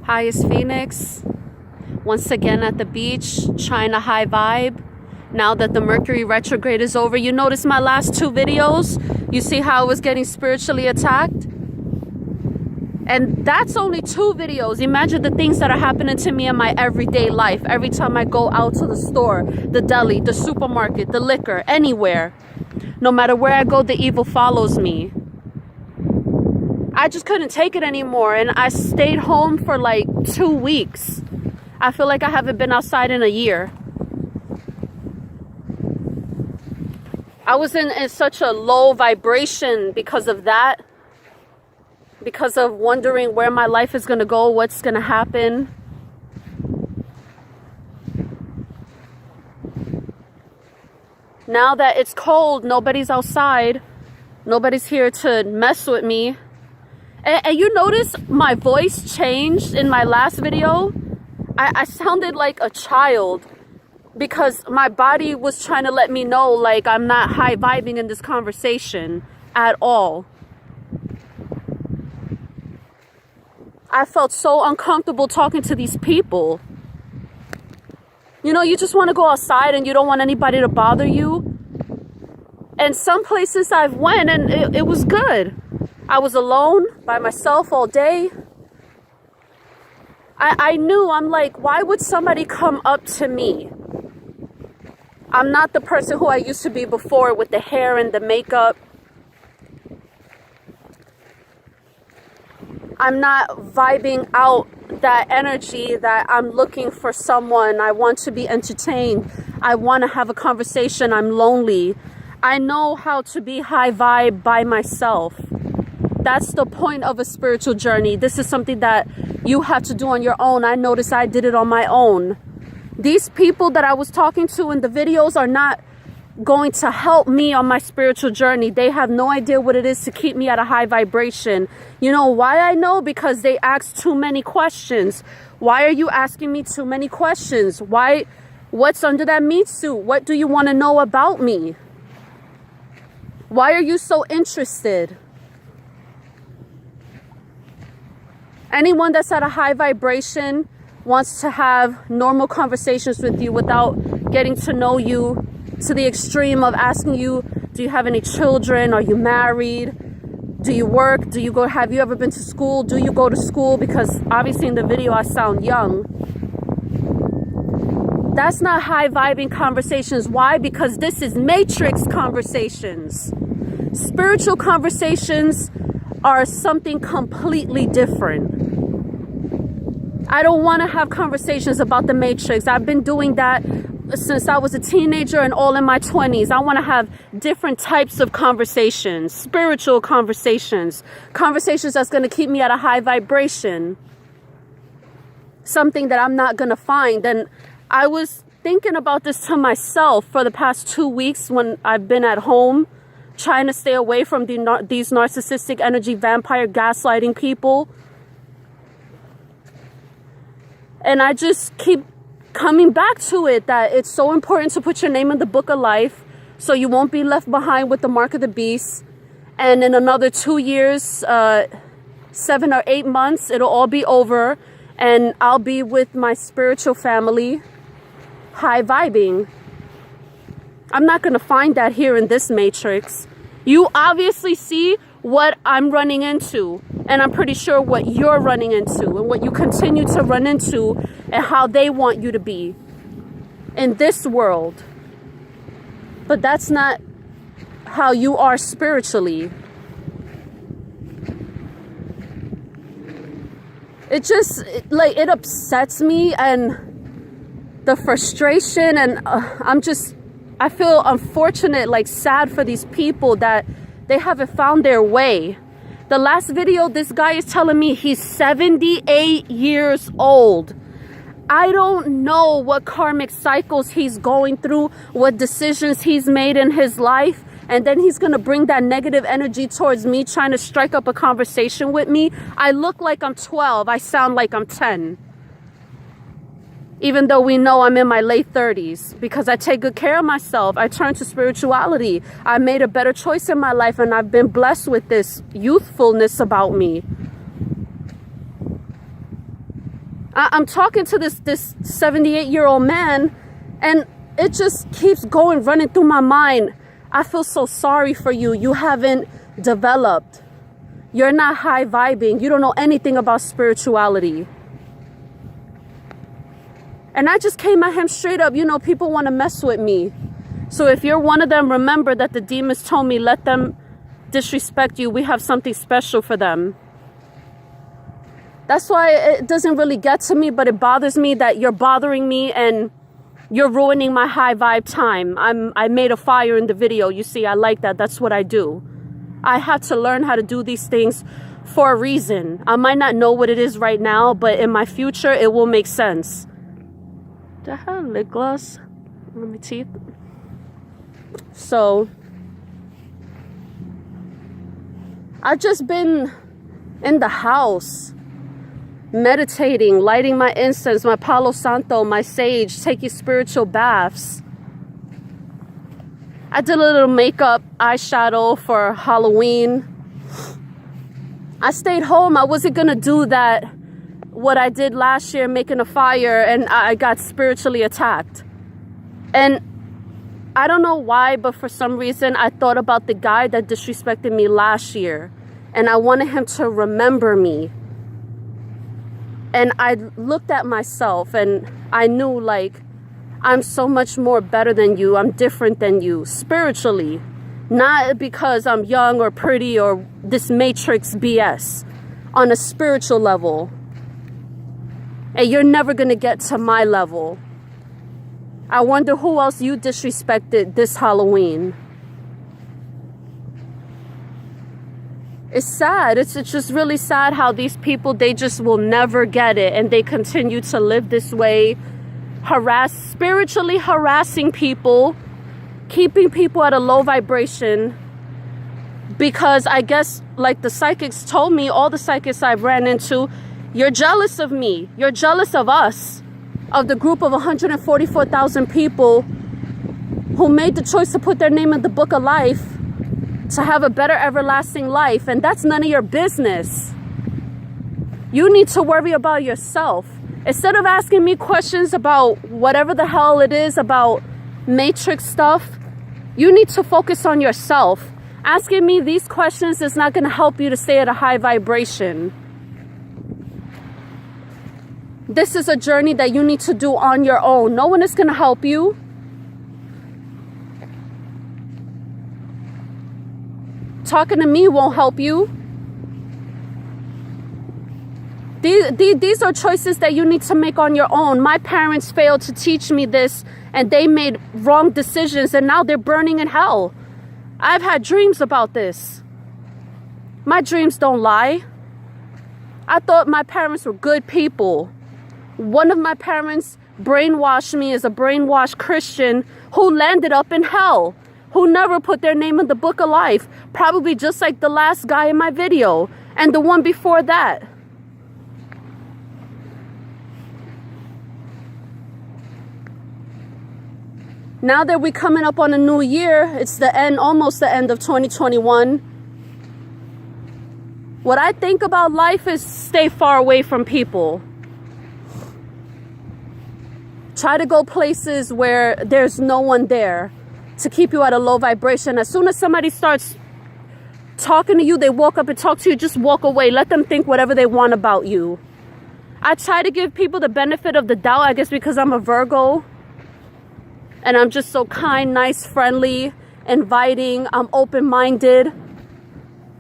Hi, it's Phoenix. Once again at the beach, trying to high vibe. Now that the Mercury retrograde is over, you notice my last two videos? You see how I was getting spiritually attacked? And that's only two videos. Imagine the things that are happening to me in my everyday life. Every time I go out to the store, the deli, the supermarket, the liquor, anywhere. No matter where I go, the evil follows me. I just couldn't take it anymore, and I stayed home for like 2 weeks. I feel like I haven't been outside in a year. I was in such a low vibration because of that. Because of wondering where my life is going to go, what's going to happen. Now that it's cold, nobody's outside. Nobody's here to mess with me. And you notice my voice changed in my last video? I sounded like a child because my body was trying to let me know like I'm not high vibing in this conversation at all. I felt so uncomfortable talking to these people. You know, you just want to go outside and you don't want anybody to bother you. And some places I've went and it was good. I was alone by myself all day. I knew, I'm like, why would somebody come up to me? I'm not the person who I used to be before with the hair and the makeup. I'm not vibing out that energy that I'm looking for someone. I want to be entertained. I want to have a conversation. I'm lonely. I know how to be high vibe by myself. That's the point of a spiritual journey. This is something that you have to do on your own. I noticed I did it on my own. These people that I was talking to in the videos are not going to help me on my spiritual journey. They have no idea what it is to keep me at a high vibration. You know why I know? Because they ask too many questions. Why are you asking me too many questions? Why? What's under that meat suit? What do you want to know about me? Why are you so interested? Anyone that's at a high vibration wants to have normal conversations with you without getting to know you to the extreme of asking you, do you have any children? Are you married? Do you work? Do you go? Have you ever been to school? Do you go to school? Because obviously in the video I sound young. That's not high vibing conversations. Why? Because this is matrix conversations. Spiritual conversations are something completely different. I don't want to have conversations about the matrix. I've been doing that since I was a teenager and all in my 20s. I want to have different types of conversations, spiritual conversations, conversations that's going to keep me at a high vibration, something that I'm not going to find. And I was thinking about this to myself for the past 2 weeks when I've been at home, trying to stay away from these narcissistic energy vampire gaslighting people. And I just keep coming back to it, that it's so important to put your name in the book of life so you won't be left behind with the mark of the beast. And in another 2 years, 7 or 8 months, it'll all be over and I'll be with my spiritual family, high vibing. I'm not going to find that here in this matrix. You obviously see what I'm running into, and I'm pretty sure what you're running into and what you continue to run into and how they want you to be in this world. But that's not how you are spiritually. It just, it upsets me, and the frustration, and I feel unfortunate, like sad for these people that they haven't found their way. The last video, this guy is telling me he's 78 years old. I don't know what karmic cycles he's going through, what decisions he's made in his life, and then he's going to bring that negative energy towards me, trying to strike up a conversation with me. I look like I'm 12. I sound like I'm 10. Even though we know I'm in my late 30s, because I take good care of myself. I turn to spirituality. I made a better choice in my life, and I've been blessed with this youthfulness about me. I'm talking to this 78-year-old man, and it just keeps running through my mind. I feel so sorry for you. You haven't developed. You're not high vibing. You don't know anything about spirituality. And I just came at him straight up. You know, people want to mess with me. So if you're one of them, remember that the demons told me, let them disrespect you. We have something special for them. That's why it doesn't really get to me, but it bothers me that you're bothering me and you're ruining my high vibe time. I made a fire in the video. You see, I like that. That's what I do. I had to learn how to do these things for a reason. I might not know what it is right now, but in my future, it will make sense. Do I have lip gloss on my teeth? So, I've just been in the house, meditating, lighting my incense, my Palo Santo, my sage, taking spiritual baths. I did a little makeup, eyeshadow for Halloween. I stayed home. I wasn't gonna do that, what I did last year, making a fire, and I got spiritually attacked. And I don't know why, but for some reason, I thought about the guy that disrespected me last year, and I wanted him to remember me. And I looked at myself, and I knew, like, I'm so much more better than you. I'm different than you spiritually, not because I'm young or pretty or this matrix BS. On a spiritual level, and you're never gonna get to my level. I wonder who else you disrespected this Halloween. It's sad. It's just really sad how these people, they just will never get it, and they continue to live this way, spiritually harassing people, keeping people at a low vibration, because I guess, like the psychics told me, all the psychics I've ran into, you're jealous of me. You're jealous of us, of the group of 144,000 people who made the choice to put their name in the book of life to have a better everlasting life. And that's none of your business. You need to worry about yourself. Instead of asking me questions about whatever the hell it is about matrix stuff, you need to focus on yourself. Asking me these questions is not going to help you to stay at a high vibration. This is a journey that you need to do on your own. No one is going to help you. Talking to me won't help you. These are choices that you need to make on your own. My parents failed to teach me this, and they made wrong decisions, and now they're burning in hell. I've had dreams about this. My dreams don't lie. I thought my parents were good people. One of my parents brainwashed me as a brainwashed Christian who landed up in hell, who never put their name in the book of life, probably just like the last guy in my video and the one before that. Now that we're coming up on a new year, it's the end, almost the end of 2021. What I think about life is stay far away from people. Try to go places where there's no one there to keep you at a low vibration. As soon as somebody starts talking to you, they walk up and talk to you, just walk away. Let them think whatever they want about you. I try to give people the benefit of the doubt, I guess because I'm a Virgo. And I'm just so kind, nice, friendly, inviting. I'm open-minded.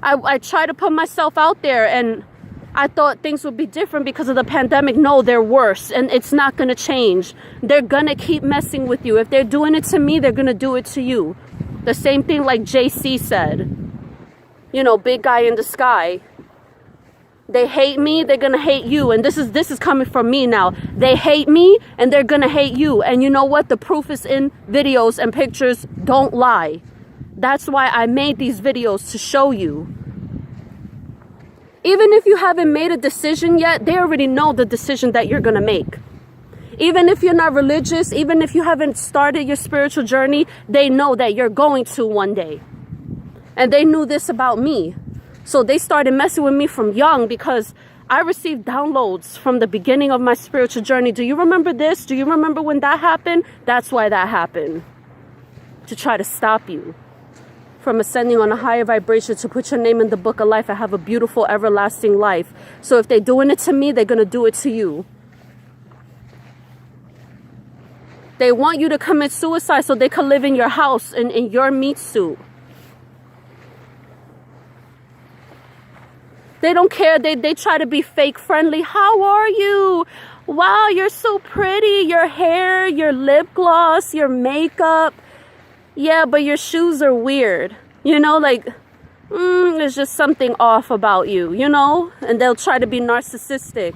I try to put myself out there, and I thought things would be different because of the pandemic. No, they're worse, and it's not going to change. They're going to keep messing with you. If they're doing it to me, they're going to do it to you. The same thing like JC said. You know, big guy in the sky. They hate me, they're going to hate you. And this is coming from me now. They hate me, and they're going to hate you. And you know what? The proof is in videos, and pictures don't lie. That's why I made these videos, to show you. Even if you haven't made a decision yet, they already know the decision that you're going to make. Even if you're not religious, even if you haven't started your spiritual journey, they know that you're going to one day. And they knew this about me. So they started messing with me from young because I received downloads from the beginning of my spiritual journey. Do you remember this? Do you remember when that happened? That's why that happened. To try to stop you from ascending on a higher vibration, to put your name in the book of life and have a beautiful, everlasting life. So if they're doing it to me, they're going to do it to you. They want you to commit suicide so they can live in your house in your meat suit. They don't care. They try to be fake friendly. How are you? Wow, you're so pretty. Your hair, your lip gloss, your makeup. Yeah, but your shoes are weird. You know, like, there's just something off about you, you know? And they'll try to be narcissistic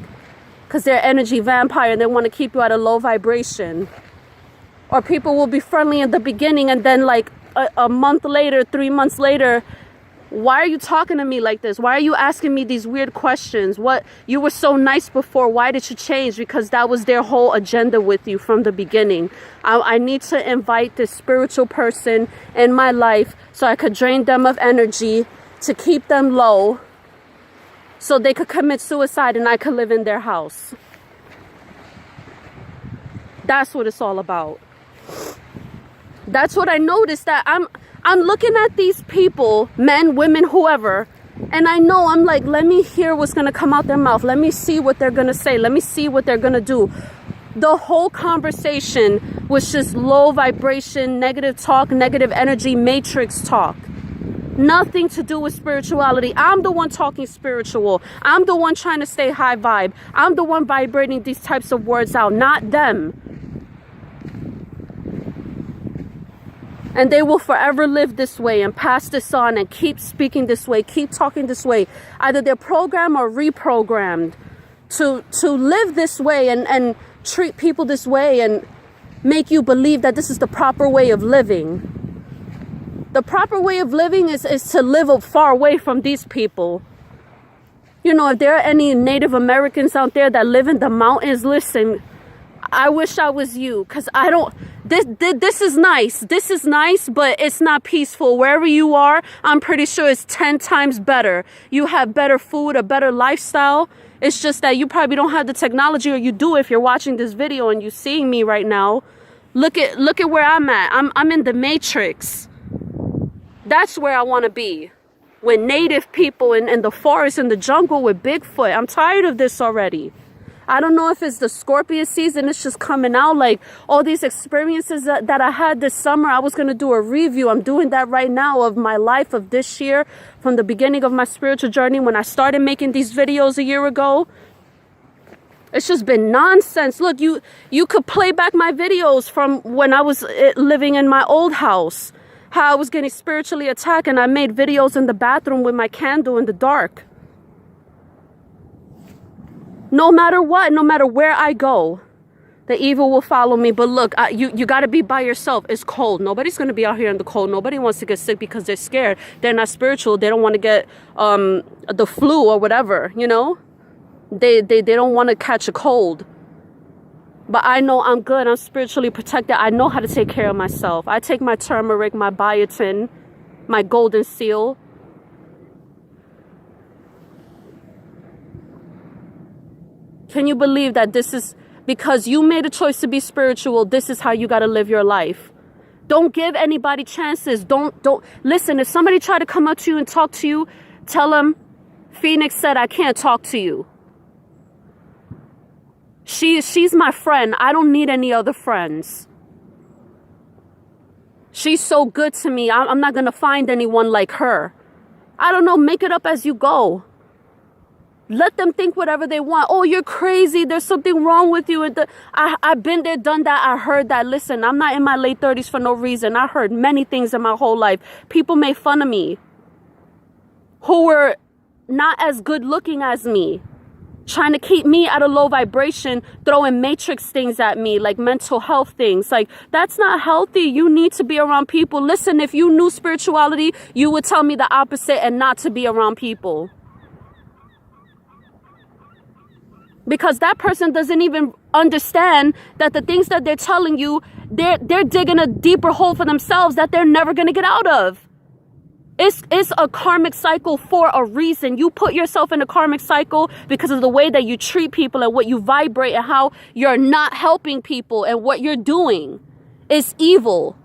because they're energy vampire and they want to keep you at a low vibration. Or people will be friendly in the beginning and then like a month later, 3 months later, why are you talking to me like this? Why are you asking me these weird questions? What, you were so nice before. Why did you change? Because that was their whole agenda with you from the beginning. I need to invite this spiritual person in my life so I could drain them of energy to keep them low so they could commit suicide and I could live in their house. That's what it's all about. That's what I noticed, that I'm looking at these people, men, women, whoever, and I know, I'm like, let me hear what's going to come out their mouth. Let me see what they're going to say. Let me see what they're going to do. The whole conversation was just low vibration, negative talk, negative energy, matrix talk. Nothing to do with spirituality. I'm the one talking spiritual. I'm the one trying to stay high vibe. I'm the one vibrating these types of words out, not them. And they will forever live this way and pass this on and keep speaking this way, keep talking this way. Either they're programmed or reprogrammed to live this way and treat people this way and make you believe that this is the proper way of living. The proper way of living is to live far away from these people. You know, if there are any Native Americans out there that live in the mountains, listen, I wish I was you, because I don't... This is nice. This is nice, but it's not peaceful. Wherever you are, I'm pretty sure it's 10 times better. You have better food, a better lifestyle. It's just that you probably don't have the technology, or you do if you're watching this video and you're seeing me right now. Look at where I'm at. I'm in the matrix. That's where I want to be. With native people in the forest, in the jungle with Bigfoot. I'm tired of this already. I don't know if it's the Scorpio season. It's just coming out. Like all these experiences that I had this summer, I was going to do a review. I'm doing that right now of my life of this year, from the beginning of my spiritual journey when I started making these videos a year ago. It's just been nonsense. Look, you could play back my videos from when I was living in my old house, how I was getting spiritually attacked, and I made videos in the bathroom with my candle in the dark. No matter what, no matter where I go, the evil will follow me. But look, you got to be by yourself. It's cold. Nobody's going to be out here in the cold. Nobody wants to get sick because they're scared. They're not spiritual. They don't want to get the flu or whatever, you know. They don't want to catch a cold. But I know I'm good. I'm spiritually protected. I know how to take care of myself. I take my turmeric, my biotin, my golden seal. Can you believe that this is because you made a choice to be spiritual? This is how you got to live your life. Don't give anybody chances. Don't listen. If somebody try to come up to you and talk to you, tell them Phoenix said I can't talk to you. She's my friend. I don't need any other friends. She's so good to me. I'm not going to find anyone like her. I don't know. Make it up as you go. Let them think whatever they want. Oh, you're crazy. There's something wrong with you. I've been there, done that. I heard that. Listen, I'm not in my late 30s for no reason. I heard many things in my whole life. People made fun of me who were not as good looking as me, trying to keep me at a low vibration, throwing matrix things at me, like mental health things. Like, that's not healthy. You need to be around people. Listen, if you knew spirituality, you would tell me the opposite and not to be around people. Because that person doesn't even understand that the things that they're telling you, they're digging a deeper hole for themselves that they're never going to get out of. It's a karmic cycle for a reason. You put yourself in a karmic cycle because of the way that you treat people and what you vibrate and how you're not helping people, and what you're doing is evil.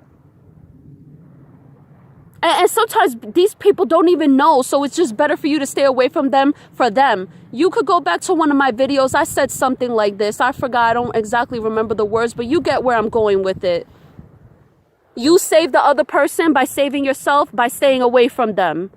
And sometimes these people don't even know, so it's just better for you to stay away from them for them. You could go back to one of my videos. I said something like this. I forgot. I don't exactly remember the words, but you get where I'm going with it. You save the other person by saving yourself, by staying away from them,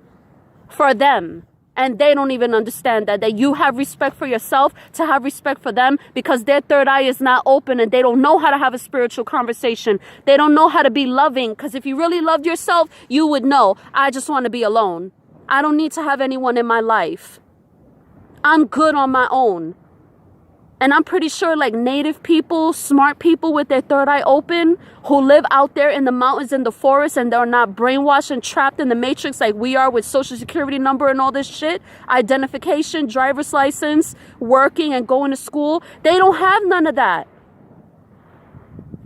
for them. And they don't even understand that you have respect for yourself to have respect for them, because their third eye is not open and they don't know how to have a spiritual conversation. They don't know how to be loving, because if you really loved yourself, you would know, I just want to be alone. I don't need to have anyone in my life. I'm good on my own. And I'm pretty sure like native people, smart people with their third eye open, who live out there in the mountains, in the forest, and they're not brainwashed and trapped in the matrix like we are with social security number and all this shit, identification, driver's license, working and going to school. They don't have none of that.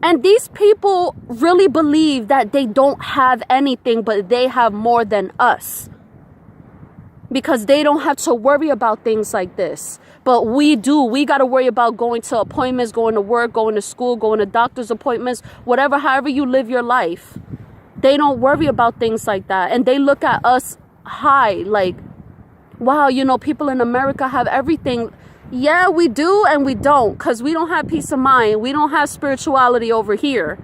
And these people really believe that they don't have anything, but they have more than us, because they don't have to worry about things like this. But we do. We got to worry about going to appointments, going to work, going to school, going to doctor's appointments, whatever, however you live your life. They don't worry about things like that. And they look at us high, like, wow, you know, people in America have everything. Yeah, we do and we don't, because we don't have peace of mind. We don't have spirituality over here.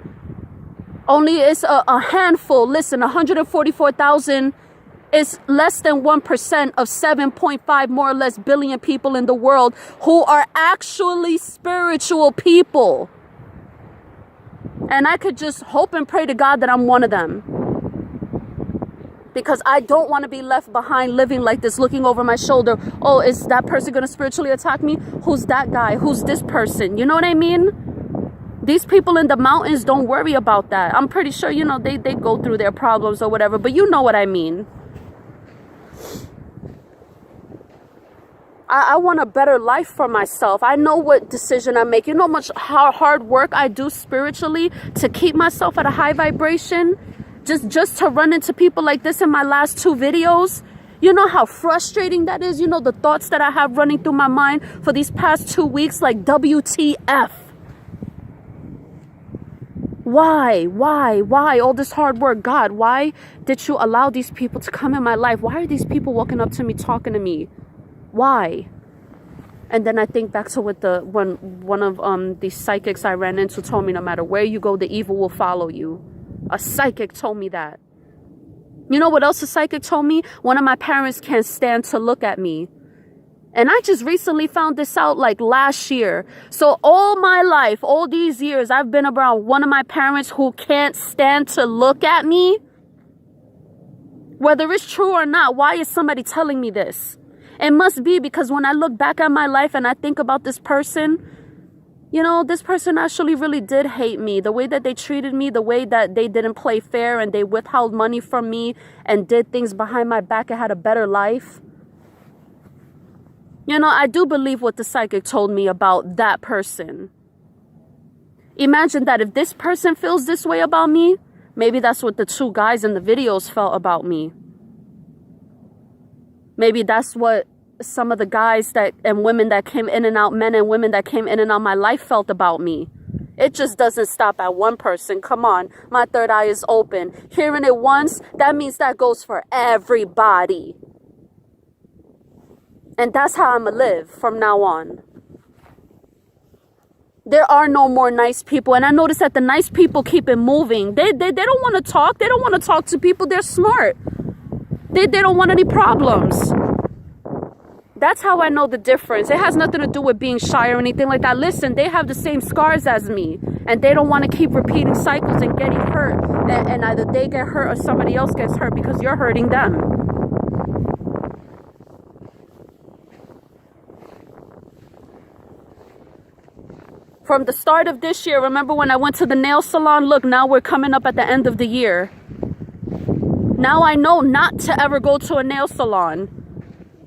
Only it's a handful. Listen, 144,000 is less than 1% of 7.5 more or less billion people in the world who are actually spiritual people. And I could just hope and pray to God that I'm one of them, because I don't want to be left behind living like this, looking over my shoulder. Oh, is that person going to spiritually attack me? Who's that guy? Who's this person? You know what I mean? These people in the mountains don't worry about that. I'm pretty sure, you know, they go through their problems or whatever, but you know what I mean. I want a better life for myself. I know what decision I make. You know how hard work I do spiritually to keep myself at a high vibration. Just to run into people like this in my last 2 videos. You know how frustrating that is? You know the thoughts that I have running through my mind for these past 2 weeks, like WTF. Why all this hard work? God, why did you allow these people to come in my life? Why are these people walking up to me, talking to me? Why? And then I think back to what one of these psychics I ran into told me, no matter where you go, the evil will follow you. A psychic told me that. You know what else a psychic told me? One of my parents can't stand to look at me. And I just recently found this out like last year. So all my life, all these years, I've been around one of my parents who can't stand to look at me. Whether it's true or not, why is somebody telling me this? It must be because when I look back at my life and I think about this person, you know, this person actually really did hate me. The way that they treated me, the way that they didn't play fair and they withheld money from me and did things behind my back and had a better life. You know, I do believe what the psychic told me about that person. Imagine that if this person feels this way about me, maybe that's what the 2 guys in the videos felt about me. Maybe that's what some of the guys and women that came in and out, men and women that came in and out my life felt about me. It just doesn't stop at one person. Come on, my third eye is open. Hearing it once, that means that goes for everybody. And that's how I'm going to live from now on. There are no more nice people. And I notice that the nice people keep it moving. They don't want to talk. They don't want to talk to people. They're smart. They don't want any problems. That's how I know the difference. It has nothing to do with being shy or anything like that. Listen, they have the same scars as me. And they don't want to keep repeating cycles and getting hurt. And either they get hurt or somebody else gets hurt because you're hurting them. From the start of this year, remember when I went to the nail salon? Look, now we're coming up at the end of the year. Now I know not to ever go to a nail salon.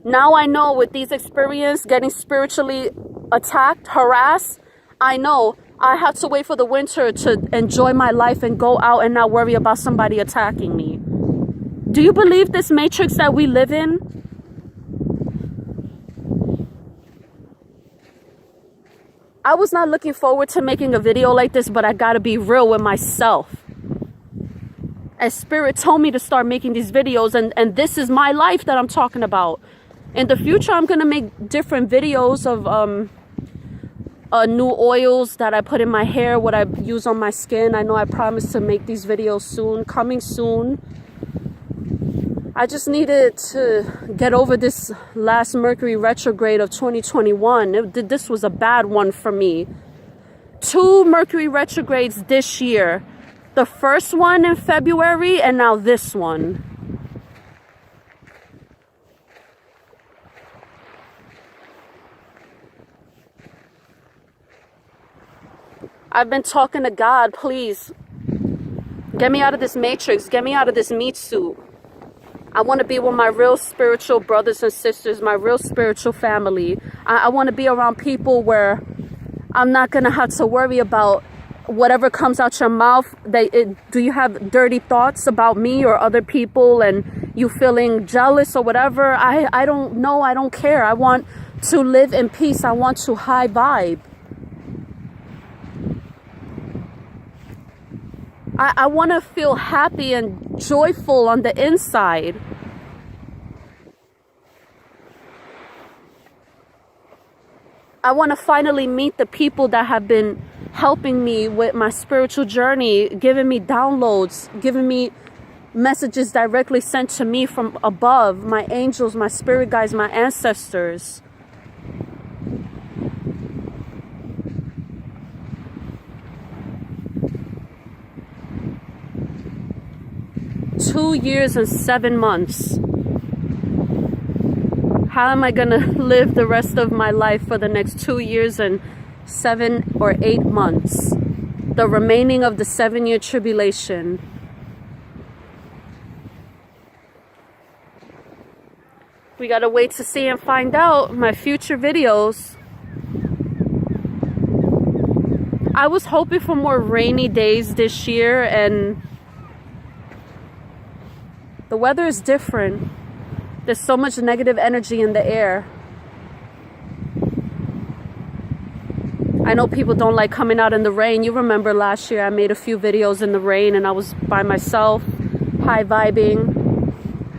Now I know with these experiences, getting spiritually attacked, harassed, I know I have to wait for the winter to enjoy my life and go out and not worry about somebody attacking me. Do you believe this matrix that we live in? I was not looking forward to making a video like this, but I gotta be real with myself. As Spirit told me to start making these videos, and this is my life that I'm talking about. In the future, I'm gonna make different videos of new oils that I put in my hair, what I use on my skin. I know I promised to make these videos soon, coming soon. I just needed to get over this last Mercury retrograde of 2021. This was a bad one for me. 2 Mercury retrogrades this year. The first one in February, and now this one. I've been talking to God, please. Get me out of this matrix. Get me out of this meat suit. I want to be with my real spiritual brothers and sisters, my real spiritual family. I want to be around people where I'm not going to have to worry about whatever comes out your mouth. Do you have dirty thoughts about me or other people and you feeling jealous or whatever? I don't know. I don't care. I want to live in peace. I want to high vibe. I want to feel happy and joyful on the inside. I want to finally meet the people that have been helping me with my spiritual journey, giving me downloads, giving me messages directly sent to me from above, my angels, my spirit guides, my ancestors. Two years and 7 months. How am I gonna live the rest of my life for the next 2 years and 7 or 8 months? The remaining of the 7-year tribulation. We gotta wait to see and find out my future videos. I was hoping for more rainy days this year, and the weather is different. There's so much negative energy in the air. I know people don't like coming out in the rain. You remember last year I made a few videos in the rain and I was by myself, high vibing.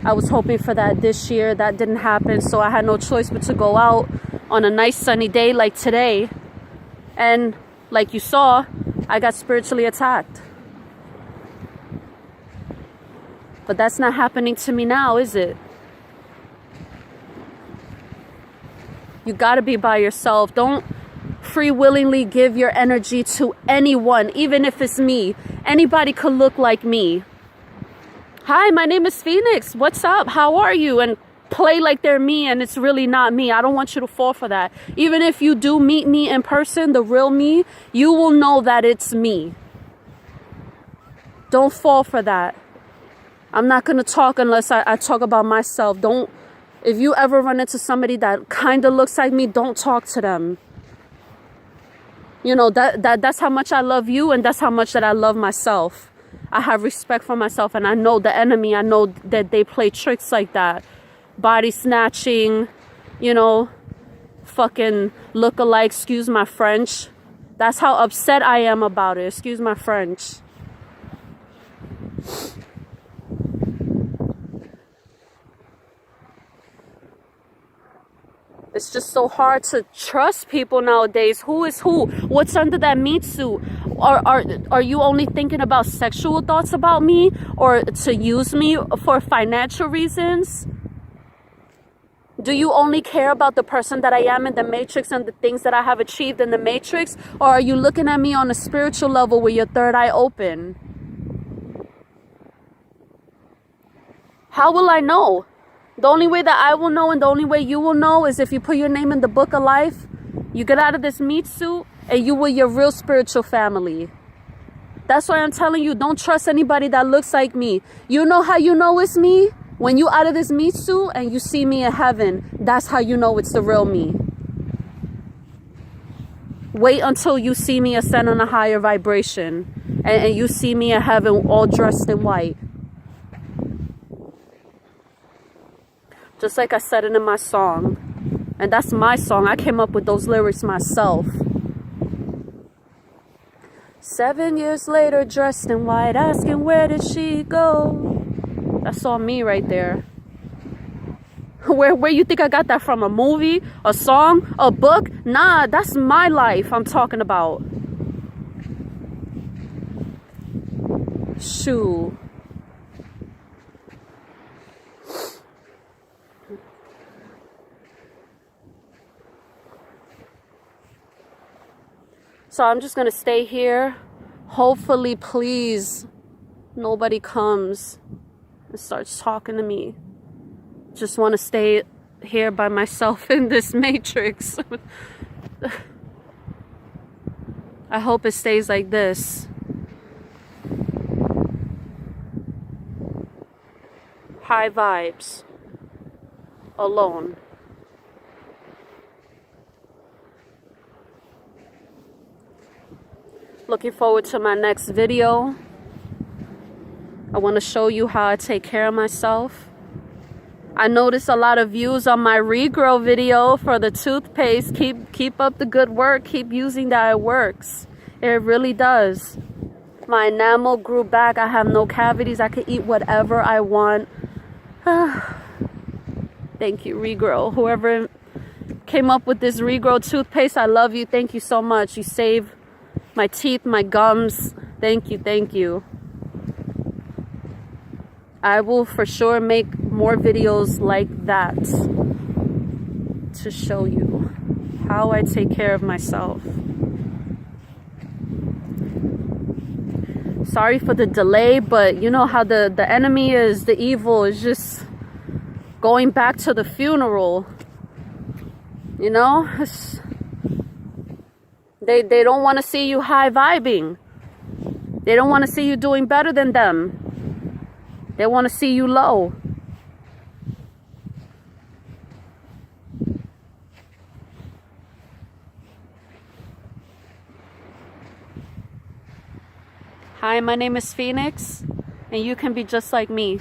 I was hoping for that this year. That didn't happen, so I had no choice but to go out on a nice sunny day like today. And like you saw, I got spiritually attacked. But that's not happening to me now, is it? You gotta be by yourself. Don't free willingly give your energy to anyone, even if it's me. Anybody could look like me. Hi, my name is Phoenix. What's up? How are you? And play like they're me and it's really not me. I don't want you to fall for that. Even if you do meet me in person, the real me, you will know that it's me. Don't fall for that. I'm not going to talk unless I talk about myself. If you ever run into somebody that kind of looks like me, don't talk to them. You know, that's how much I love you, and that's how much that I love myself. I have respect for myself, and I know the enemy. I know that they play tricks like that. Body snatching, you know, fucking look-alike, excuse my French. That's how upset I am about it, excuse my French. It's just so hard to trust people nowadays. Who is who? What's under that meat suit? Are you only thinking about sexual thoughts about me, or to use me for financial reasons? Do you only care about the person that I am in the matrix and the things that I have achieved in the matrix? Or are you looking at me on a spiritual level with your third eye open? How will I know? The only way that I will know and the only way you will know is if you put your name in the book of life, you get out of this meat suit, and you with your real spiritual family. That's why I'm telling you, don't trust anybody that looks like me. You know how you know it's me? When you out of this meat suit and you see me in heaven, that's how you know it's the real me. Wait until you see me ascend on a higher vibration and you see me in heaven all dressed in white. Just like I said it in my song. And that's my song. I came up with those lyrics myself. 7 years later, dressed in white, asking where did she go? That's all me right there. Where you think I got that from? A movie? A song? A book? Nah, that's my life I'm talking about. Shoo. So I'm just gonna stay here. Hopefully, please, nobody comes and starts talking to me. Just want to stay here by myself in this matrix. I hope it stays like this. High vibes. Alone. Looking forward to my next video. I want to show you how I take care of myself. I noticed a lot of views on my regrow video for the toothpaste. Keep up the good work. Keep using that. It works. It really does. My enamel grew back. I have no cavities. I can eat whatever I want. Thank you, regrow. Whoever came up with this regrow toothpaste, I love you. Thank you so much. You saved my teeth, my gums. Thank you, thank you. I will for sure make more videos like that to show you how I take care of myself. Sorry for the delay, but you know how the enemy is, the evil is just going back to the funeral. You know? They don't want to see you high vibing. They don't want to see you doing better than them. They want to see you low. Hi, my name is Phoenix, and you can be just like me.